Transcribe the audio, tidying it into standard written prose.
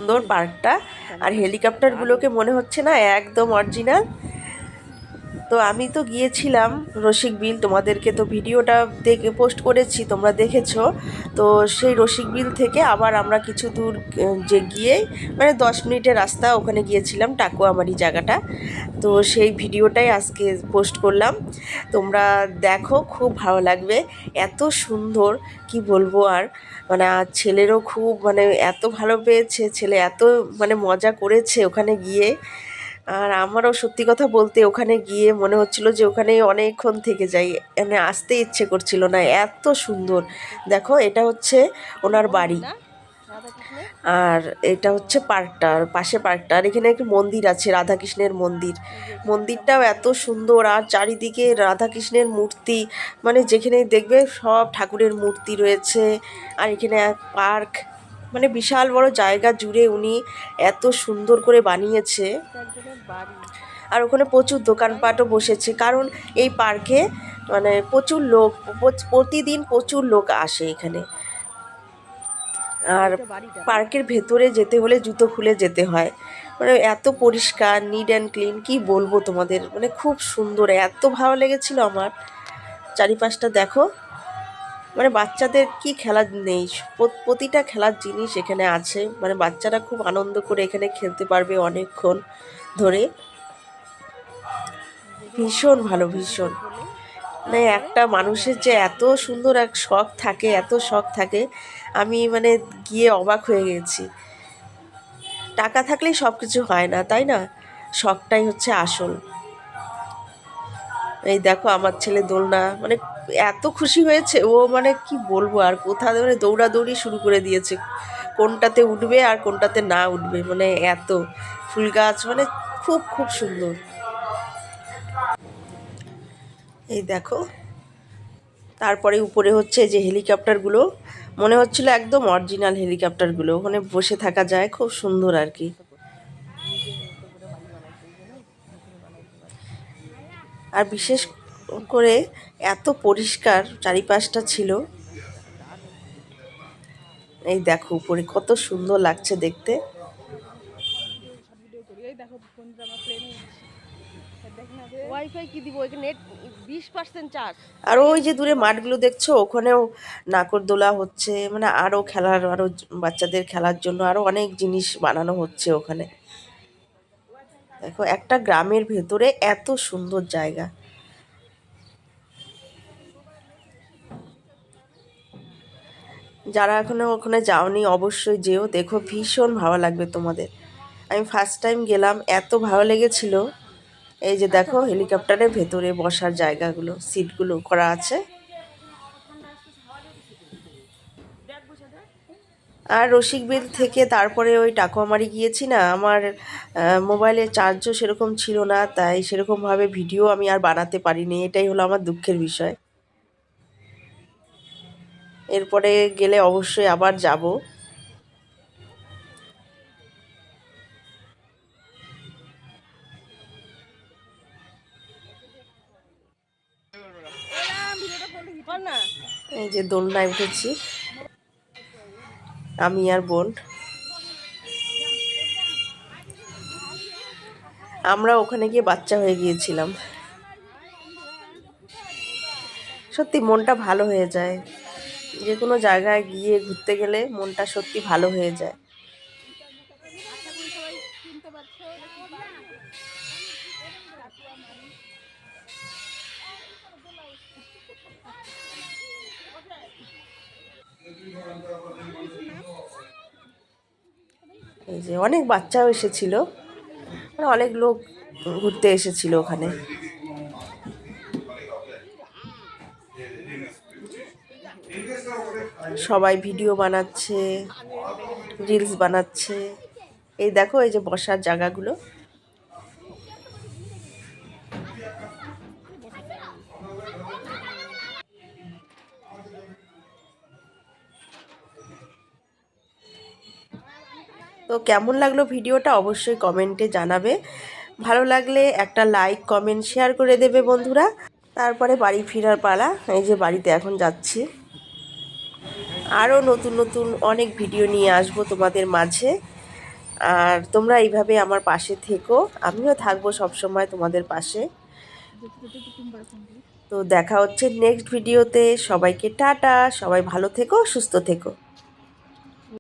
সুন্দর পার্কটা। আর হেলিকপ্টারগুলোকে মনে হচ্ছে না একদম অরিজিনাল। তো আমি তো গিয়েছিলাম রসিকবিল, তোমাদেরকে তো ভিডিওটা দেখে পোস্ট করেছি, তোমরা দেখেছো। তো সেই রসিকবিল থেকে আবার আমরা কিছু দূর যে গিয়েই মানে 10 মিনিটের রাস্তা ওখানে গিয়েছিলাম, টাকুয়ামারি জায়গাটা। তো সেই ভিডিওটাই আজকে পোস্ট করলাম, তোমরা দেখো, খুব ভালো লাগবে। এত সুন্দর কি বলবো আর, মানে ছেলেরও খুব মানে এত ভালো পেয়েছে ছেলে, এত মানে মজা করেছে ওখানে গিয়ে। আর আমারও সত্যি কথা বলতে ওখানে গিয়ে মনে হচ্ছিল যে ওখানে অনেকক্ষণ থেকে যাই, মানে আসতে ইচ্ছে করছিল না, এত সুন্দর। দেখো এটা হচ্ছে ওনার বাড়ি, আর এটা হচ্ছে পার্কটা, আর পাশে পার্কটা, আর এখানে একটি মন্দির আছে, রাধাকৃষ্ণের মন্দির। মন্দিরটাও এত সুন্দর, আর চারিদিকে রাধাকৃষ্ণের মূর্তি, মানে যেখানেই দেখবে সব ঠাকুরের মূর্তি রয়েছে। আর এখানে এক পার্ক, মানে বিশাল বড় জায়গা জুড়ে উনি এত সুন্দর করে বানিয়েছে। আর ওখানে প্রচুর দোকানপাটও বসেছে, কারণ এই পার্কে মানে প্রচুর লোক, প্রতিদিন প্রচুর লোক আসে এখানে। আর পার্কের ভেতরে যেতে হলে জুতো খুলে যেতে হয়, মানে এত পরিষ্কার, নিট অ্যান্ড ক্লিন, কি বলবো তোমাদের, মানে খুব সুন্দর, এত ভালো লেগেছিল আমার। চারিপাশটা দেখো, মানে বাচ্চাদের কি খেলার নেই, প্রতিটা খেলার জিনিস এখানে আছে, মানে বাচ্চারা খুব আনন্দ করে এখানে খেলতে পারবে অনেকক্ষণ ধরে। ভীষণ ভালো, ভীষণ। মানে একটা মানুষের যে এত সুন্দর এক শখ থাকে, এত শখ থাকে, আমি মানে গিয়ে অবাক হয়ে গেছি। টাকা থাকলেই সব কিছু হয় না, তাই না? শখটাই হচ্ছে আসল। এই দেখো আমার ছেলে দোলনা, মানে এত খুশি হয়েছে ও, মানে কি বলবো আর, কোথা ধরে দৌড়াদৌড়ি শুরু করে দিয়েছে, কোনটাতে উঠবে আর কোনটাতে না উঠবে, মানে এত ফুল গাছ, মানে খুব খুব সুন্দর। এই দেখো, তারপরে উপরে হচ্ছে যে হেলিকপ্টারগুলো, মনে হচ্ছিল একদম অরিজিনাল হেলিকপ্টারগুলো, ওখানে বসে থাকা যায়, খুব সুন্দর আর কি। আর বিশেষ করে এত পরিষ্কার চারিপাশটা ছিল। এই দেখো উপরে কত সুন্দর লাগছে দেখতে। আর ওই যে দূরে মাঠগুলো দেখছো, ওখানেও নাগরদোলা হচ্ছে, মানে আরো খেলার, আরো বাচ্চাদের খেলার জন্য আরো অনেক জিনিস বানানো হচ্ছে ওখানে। দেখো একটা গ্রামের ভেতরে এত সুন্দর জায়গা। যারা এখনো ওখানে যাওনি অবশ্যই যেও, দেখো ভীষণ ভালো লাগবে তোমাদের। আমি ফার্স্ট টাইম গেলাম, এত ভালো লেগেছিল। এই যে দেখো হেলিকপ্টারের ভেতরে বসার জায়গাগুলো, সিটগুলো করা আছে। আর রসিকবিল থেকে তারপরে ওই টাকুয়ামারি গিয়েছি না, আমার মোবাইলের চার্জও সেরকম ছিল না, তাই সেরকমভাবে ভিডিও আমি আর বানাতে পারিনি, এটাই হলো আমার দুঃখের বিষয়। এরপরে গেলে অবশ্যই আবার যাব। এই যে দোলনায় উঠেছি আমি আর বোন, আমরা ওখানে গিয়ে বাচ্চা হয়ে গিয়েছিলাম। সত্যি মনটা ভালো হয়ে যায়, যে কোনো জায়গায় গিয়ে ঘুরতে গেলে মনটা সত্যি ভালো হয়ে যায়। এই যে অনেক বাচ্চাও এসেছিল, মানে অনেক লোক ঘুরতে এসেছিল ওখানে। সবাই ভিডিও বানাচ্ছে, রিলস বানাচ্ছে। এই দেখো এই যে বসার জায়গাগুলো। তো কেমন লাগলো ভিডিওটা অবশ্যই কমেন্টে জানাবে, ভালো লাগলে একটা লাইক কমেন্ট শেয়ার করে দেবে বন্ধুরা। তারপরে বাড়ি ফেরার পালা, এই যে বাড়িতে এখন যাচ্ছি। আরও নতুন নতুন অনেক ভিডিও নিয়ে আসবো তোমাদের মাঝে। আর তোমরা এইভাবে আমার পাশে থেকো, আমিও থাকবো সবসময় তোমাদের পাশে। তো দেখা হচ্ছে নেক্সট ভিডিওতে। সবাইকে টাটা, সবাই ভালো থেকো, সুস্থ থেকো।